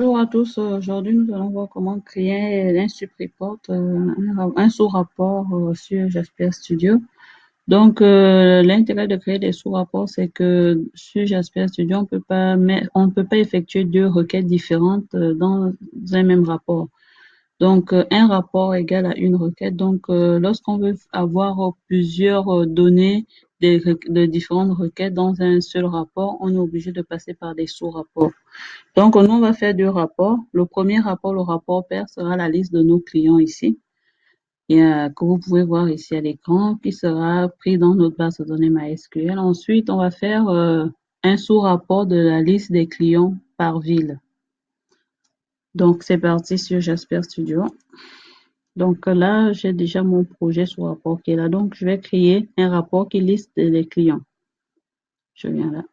Bonjour à tous. Aujourd'hui, nous allons voir comment créer un sous-report, un sous-rapport sur Jasper Studio. Donc, l'intérêt de créer des sous-rapports, c'est que sur Jasper Studio, on ne peut pas effectuer deux requêtes différentes dans un même rapport. Donc, un rapport égale à une requête. Donc, lorsqu'on veut avoir plusieurs données de différentes requêtes dans un seul rapport, on est obligé de passer par des sous-rapports. Donc, nous, on va faire deux rapports. Le premier rapport, le rapport pair, sera la liste de nos clients ici, que vous pouvez voir ici à l'écran, qui sera pris dans notre base de données MySQL. Ensuite, on va faire un sous-rapport de la liste des clients par ville. Donc, c'est parti sur Jasper Studio. Donc là, j'ai déjà mon projet sous-rapport qui est là. Donc, je vais créer un rapport qui liste les clients. Je viens là.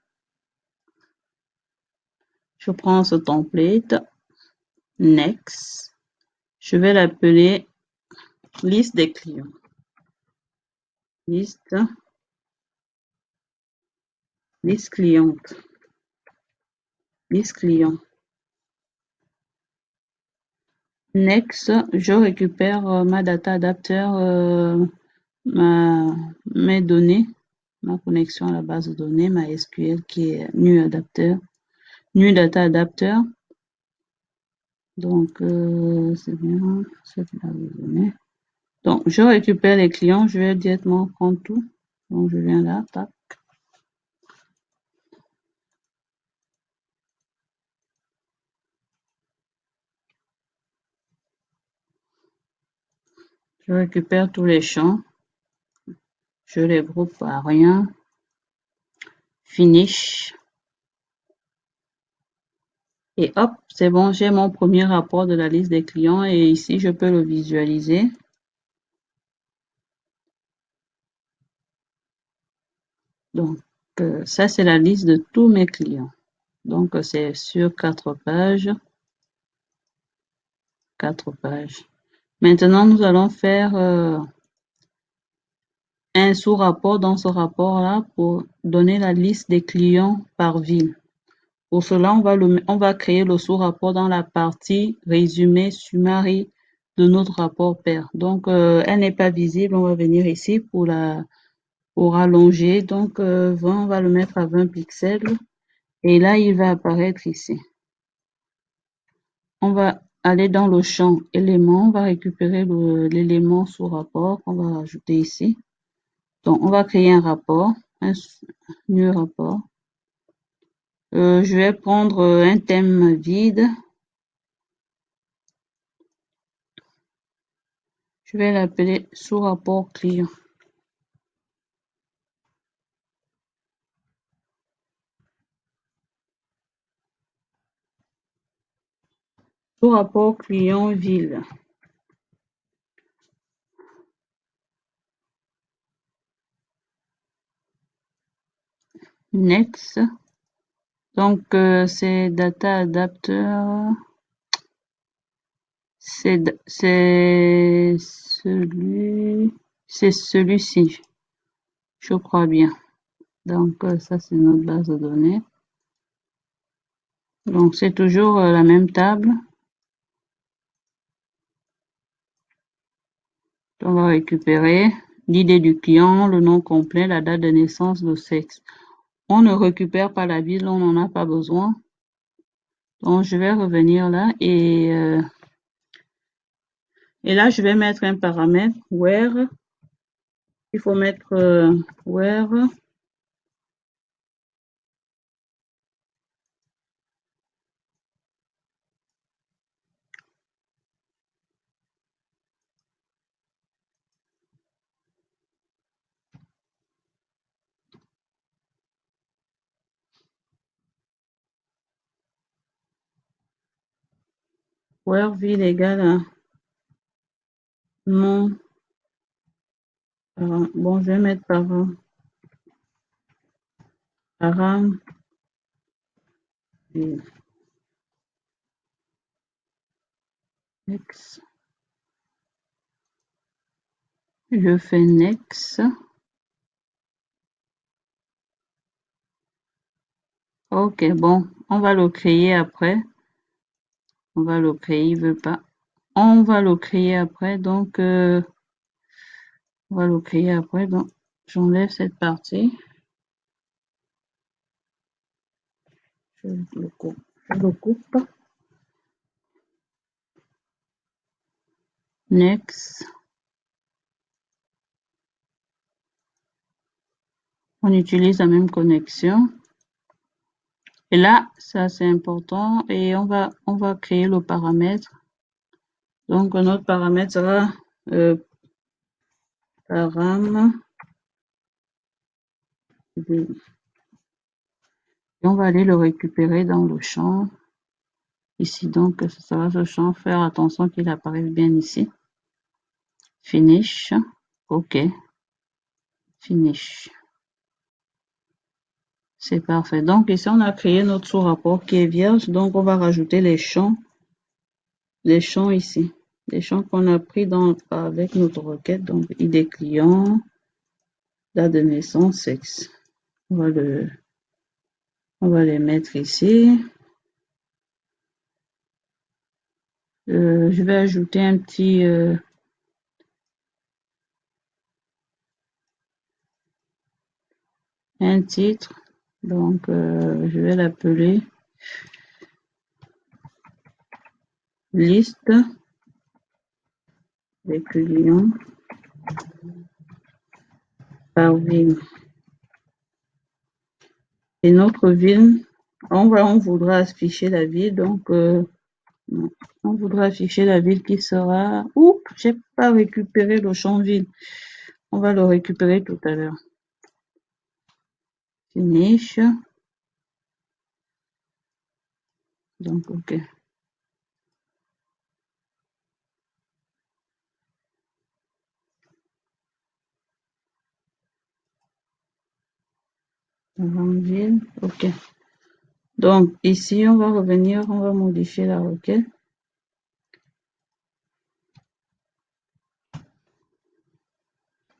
Je prends ce template. Next. Je vais l'appeler liste des clients. Liste cliente. Liste client. Next, je récupère ma data adapter, mes données, ma connexion à la base de données, ma SQL qui est new adapter, new data adapter. Donc, c'est bien, cette base de données. Donc, je récupère les clients, je vais directement prendre tout. Donc, je viens là, tac. Je récupère tous les champs. Je les groupe par rien. Finish. Et hop, c'est bon, j'ai mon premier rapport de la liste des clients et ici, je peux le visualiser. Donc, ça, c'est la liste de tous mes clients. Donc, c'est sur 4 pages. 4 pages. Maintenant, nous allons faire un sous-rapport dans ce rapport-là pour donner la liste des clients par ville. Pour cela, on va créer le sous-rapport dans la partie résumé, summary de notre rapport pair. Donc, elle n'est pas visible. On va venir ici pour allonger. Donc, 20, on va le mettre à 20 pixels. Et là, il va apparaître ici. On va aller dans le champ éléments. On va récupérer l'élément sous-rapport qu'on va ajouter ici. Donc, on va créer un rapport, un new rapport. Je vais prendre un thème vide. Je vais l'appeler sous-rapport client. Sous-rapport client ville. Next. Donc, c'est data adapter. C'est celui-ci. Je crois bien. Donc, ça, c'est notre base de données. Donc, c'est toujours la même table. On va récupérer l'idée du client, le nom complet, la date de naissance, le sexe. On ne récupère pas la ville, on n'en a pas besoin. Donc, je vais revenir là et là, je vais mettre un paramètre where. Il faut mettre where ville égale à nom. Bon, je vais mettre param et next. Je fais next. Ok, bon, on va le créer après. On va le créer, il veut pas. On va le créer après, donc on va le créer après, donc j'enlève cette partie. Je le coupe. Je le coupe. Next. On utilise la même connexion. Et là, ça c'est important. Et on va créer le paramètre. Donc notre paramètre sera param. Et on va aller le récupérer dans le champ. Ici, donc, ce sera ce champ. Faire attention qu'il apparaisse bien ici. Finish. OK. Finish. C'est parfait. Donc, ici, on a créé notre sous-rapport qui est vierge. Donc, on va rajouter les champs ici. Les champs qu'on a pris avec notre requête. Donc, ID client, date de naissance, sexe. On va les mettre ici. Je vais ajouter un titre. Donc, je vais l'appeler liste des clients par ville. Et notre ville, on voudra afficher la ville, donc on voudra afficher la ville qui sera... Oups, j'ai pas récupéré le champ ville. On va le récupérer tout à l'heure. Finish. Donc, OK. Ville, OK. Donc, ici, on va revenir, on va modifier la requête.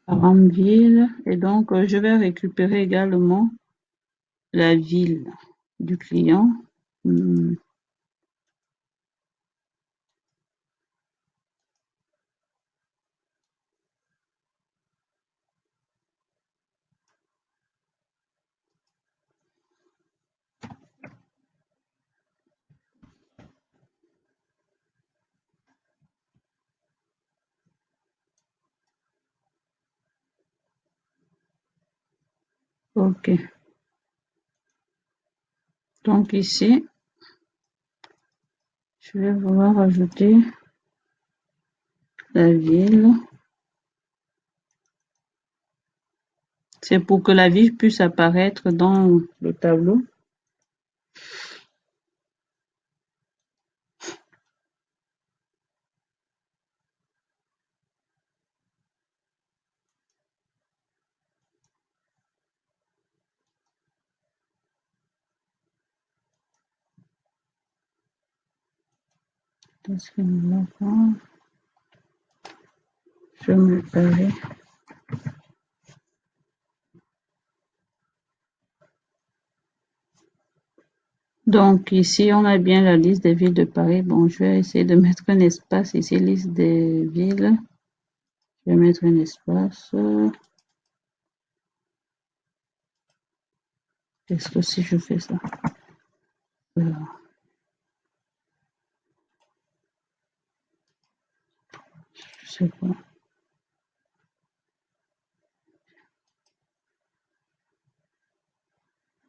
Ville, et donc, je vais récupérer également la ville du client. OK. Donc ici, je vais vouloir ajouter la ville. C'est pour que la ville puisse apparaître dans le tableau. Qu'est-ce que nous avons? Je me perds. Donc ici, on a bien la liste des villes de Paris. Bon, je vais essayer de mettre un espace ici, liste des villes. Je vais mettre un espace. Est-ce que si je fais ça? Je sais pas.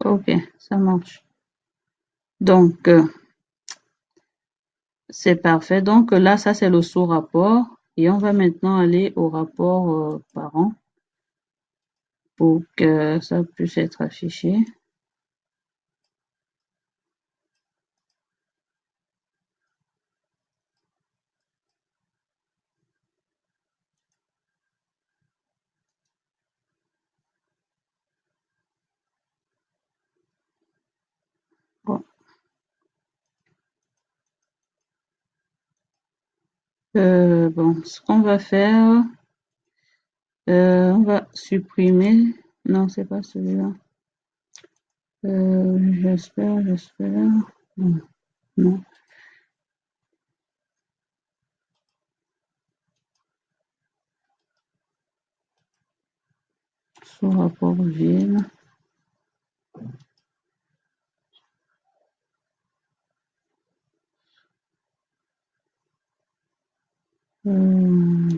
OK, ça marche. Donc, c'est parfait. Donc là, ça c'est le sous-rapport. Et on va maintenant aller au rapport parent pour que ça puisse être affiché. Bon, bon, ce qu'on va faire, on va supprimer. Non, c'est pas celui-là. J'espère. Non, non. Sous-rapport ville. Euh,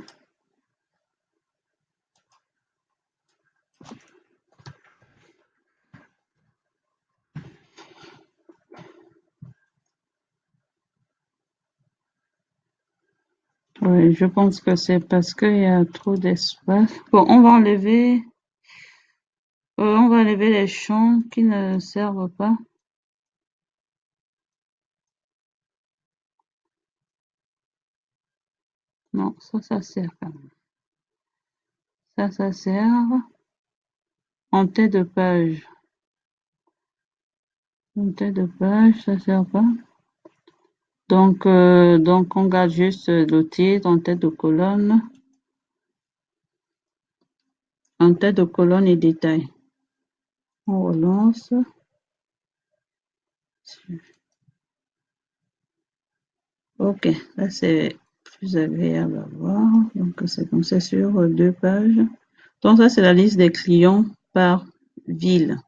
oui, je pense que c'est parce qu'il y a trop d'espace. Bon, on va enlever les champs qui ne servent pas. Non, ça sert quand même. Ça sert en tête de page. En tête de page, ça sert pas. Donc on garde juste le titre en tête de colonne. En tête de colonne et détail. On relance. Ok, là c'est plus agréable à voir. Donc c'est comme ça sur 2 pages. Donc ça c'est la liste des clients par ville.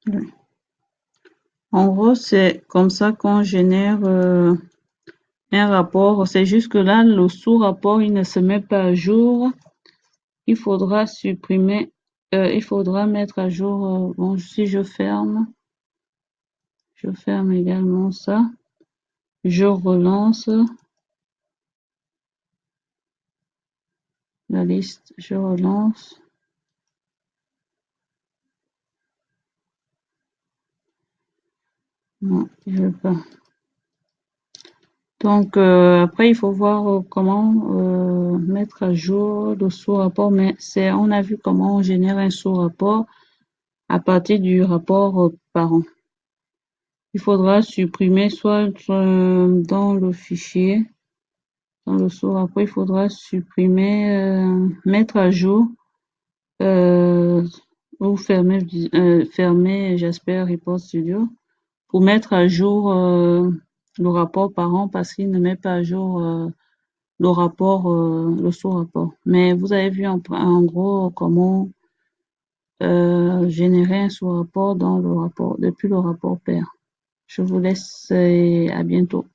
Ouais. En gros, c'est comme ça qu'on génère un rapport. C'est juste que là, le sous-rapport, il ne se met pas à jour. Il faudra supprimer, il faudra mettre à jour. Bon, si je ferme également ça. Je relance la liste. Je relance. Non, je veux pas. Donc, après, il faut voir comment mettre à jour le sous-rapport. Mais on a vu comment on génère un sous-rapport à partir du rapport parent. Il faudra supprimer soit dans le fichier, dans le sous-rapport, il faudra supprimer, mettre à jour euh, ou fermer Jasper Report Studio pour mettre à jour le rapport parent parce qu'il ne met pas à jour le sous-rapport. Mais vous avez vu en gros comment générer un sous-rapport dans le rapport, depuis le rapport père. Je vous laisse et à bientôt.